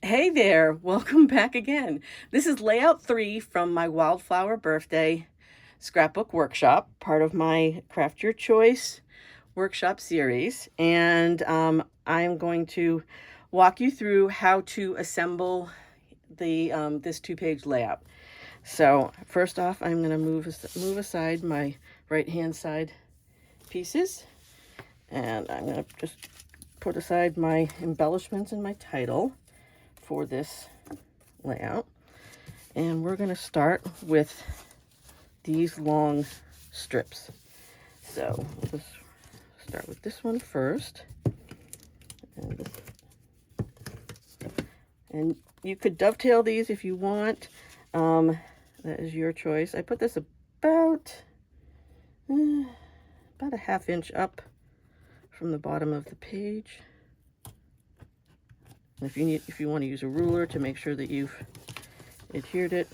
Hey there, welcome back again. This is layout 3 from my Wildflower Birthday Scrapbook Workshop, part of my Craft Your Choice workshop series. And I'm going to walk you through how to assemble this 2-page layout. So first off, I'm going to move aside my right-hand side pieces, and I'm going to just put aside my embellishments and my title for this layout. And we're going to start with these long strips. So let's start with this one first. And you could dovetail these if you want. That is your choice. I put this about a ½ inch up from the bottom of the page. And if you want to use a ruler to make sure that you've adhered it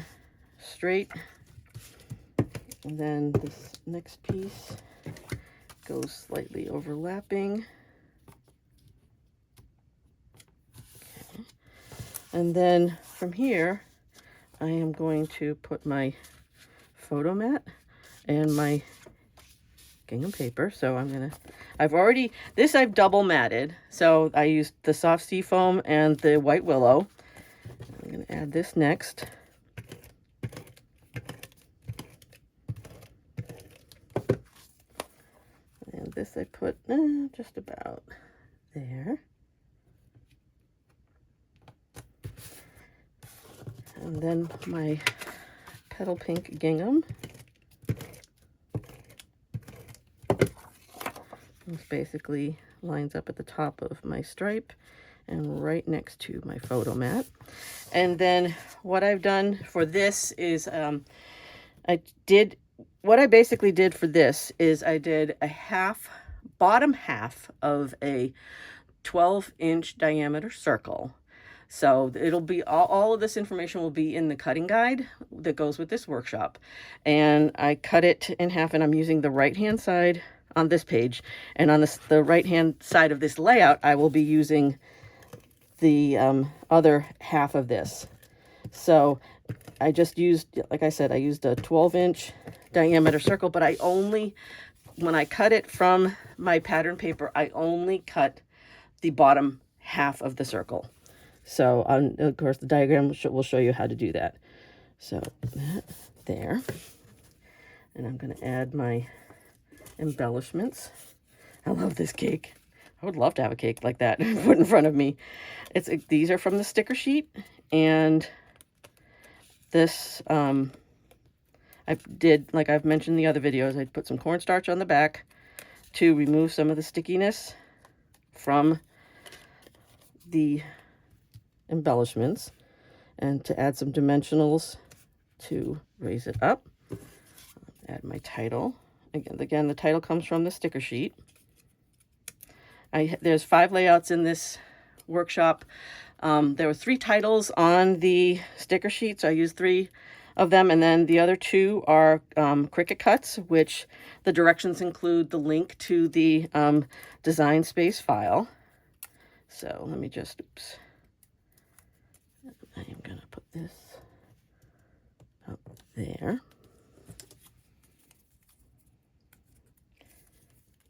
straight. And then this next piece goes slightly overlapping. Okay. And then from here, I am going to put my photo mat and my gingham paper. So I've double matted. So I used the soft sea foam and the white willow. I'm going to add this next. And this I put just about there. And then my petal pink gingham. This basically lines up at the top of my stripe and right next to my photo mat. And then what I've done for this is what I basically did for this is I did a bottom half of a 12-inch diameter circle. So it'll be all of this information will be in the cutting guide that goes with this workshop. And I cut it in half, and I'm using the right-hand side on this page, and on the right-hand side of this layout, I will be using the other half of this. So I just used, like I said, I used a 12-inch diameter circle, but when I cut it from my pattern paper, I only cut the bottom half of the circle. So of course the diagram will show you how to do that. So that there, and I'm going to add my embellishments. I love this cake. I would love to have a cake like that put in front of me. These are from the sticker sheet, and this I did, like I've mentioned in the other videos, I put some cornstarch on the back to remove some of the stickiness from the embellishments, and to add some dimensionals to raise it up. Add my title. Again, the title comes from the sticker sheet. There's 5 layouts in this workshop. There were 3 titles on the sticker sheet, so I used 3 of them, and then the other 2 are Cricut cuts, which the directions include the link to the design space file. So let me just, I am going to put this up there.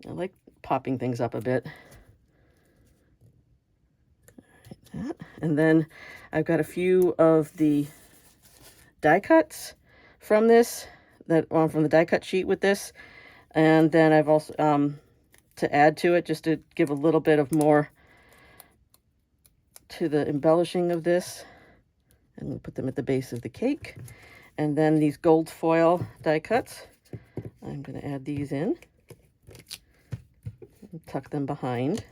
I like popping things up a bit. All right, and then I've got a few of the die cuts from this, from the die cut sheet with this. And then I've also, to add to it, just to give a little bit of more to the embellishing of this, and we'll put them at the base of the cake. And then these gold foil die cuts, I'm going to add these in and tuck them behind.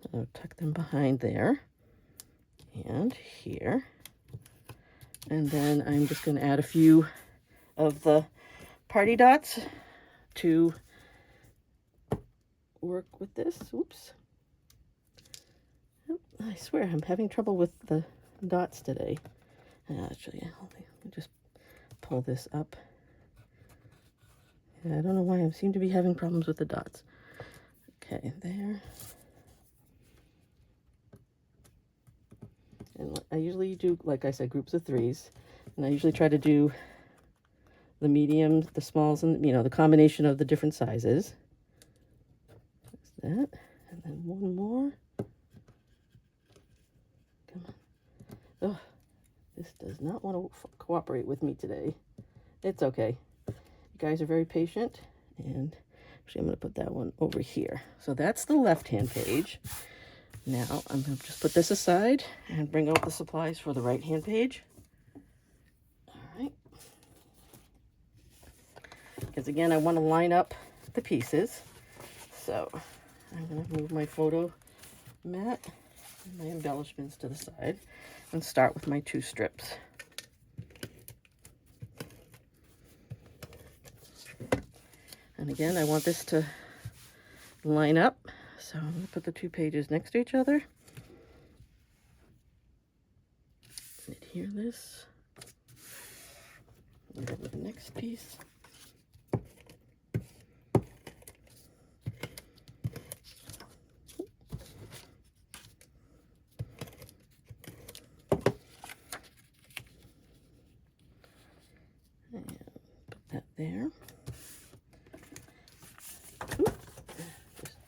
So tuck them behind there and here. And then I'm just going to add a few of the party dots to work with this. Oops. I swear I'm having trouble with the dots today. Actually, let me just pull this up. Yeah, I don't know why I seem to be having problems with the dots. Okay, there. I usually do, like I said, groups of 3s. And I usually try to do the mediums, the smalls, and, you know, the combination of the different sizes. That's that. And then one more. Come on. Oh, this does not want to cooperate with me today. It's okay. You guys are very patient. And actually, I'm going to put that one over here. So that's the left-hand page. Now, I'm going to just put this aside and bring out the supplies for the right-hand page. All right. Because, again, I want to line up the pieces. So, I'm going to move my photo mat and my embellishments to the side and start with my 2 strips. And again, I want this to line up. So I'm going to put the 2 pages next to each other. Adhere this. And go with the next piece. And put that there.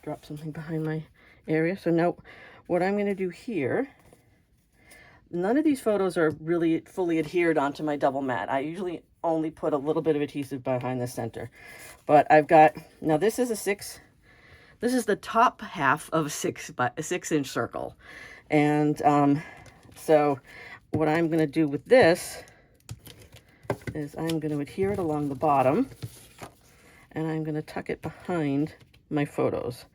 Drop something behind my area. So now what I'm going to do here, none of these photos are really fully adhered onto my double mat. I usually only put a little bit of adhesive behind the center. But I've got, now this is the top half of a 6-inch circle. And so what I'm going to do with this is I'm going to adhere it along the bottom, and I'm going to tuck it behind my photos.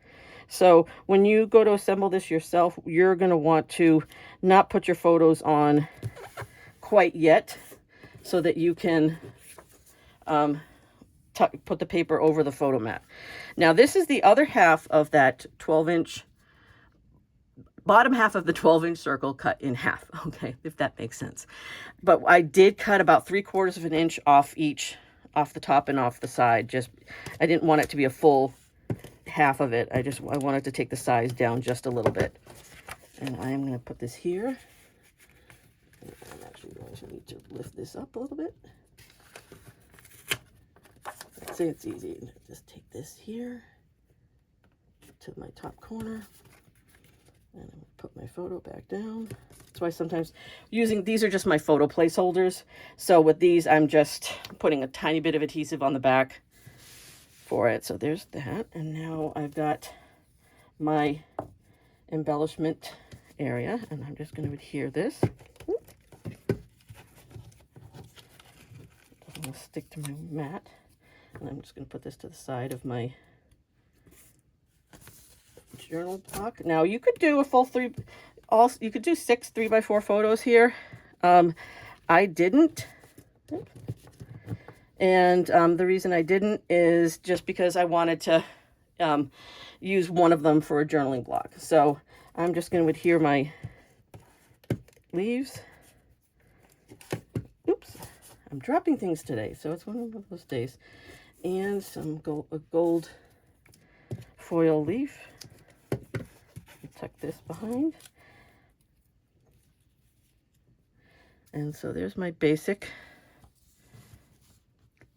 So when you go to assemble this yourself, you're going to want to not put your photos on quite yet so that you can put the paper over the photo mat. Now this is the other half of that 12-inch, bottom half of the 12-inch circle cut in half, okay, if that makes sense. But I did cut about 3/4 of an inch off off the top and off the side. I didn't want it to be a full half of it. I wanted to take the size down just a little bit. And I am going to put this here. I'm actually going to need to lift this up a little bit. I'd say it's easy. Just take this here to my top corner. And I'm going to put my photo back down. That's why sometimes these are just my photo placeholders. So with these, I'm just putting a tiny bit of adhesive on the back for it. So there's that. And now I've got my embellishment area, and I'm just going to adhere this. I'm going to stick to my mat, and I'm just going to put this to the side of my journal block. Now you could do a full you could do 6 3x4 photos here. I didn't. And the reason I didn't is just because I wanted to use one of them for a journaling block. So I'm just going to adhere my leaves. Oops, I'm dropping things today, so it's one of those days. And some gold foil leaf. Tuck this behind. And so there's my basic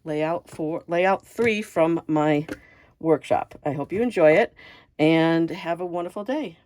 layout 3 from my workshop. I hope you enjoy it and have a wonderful day.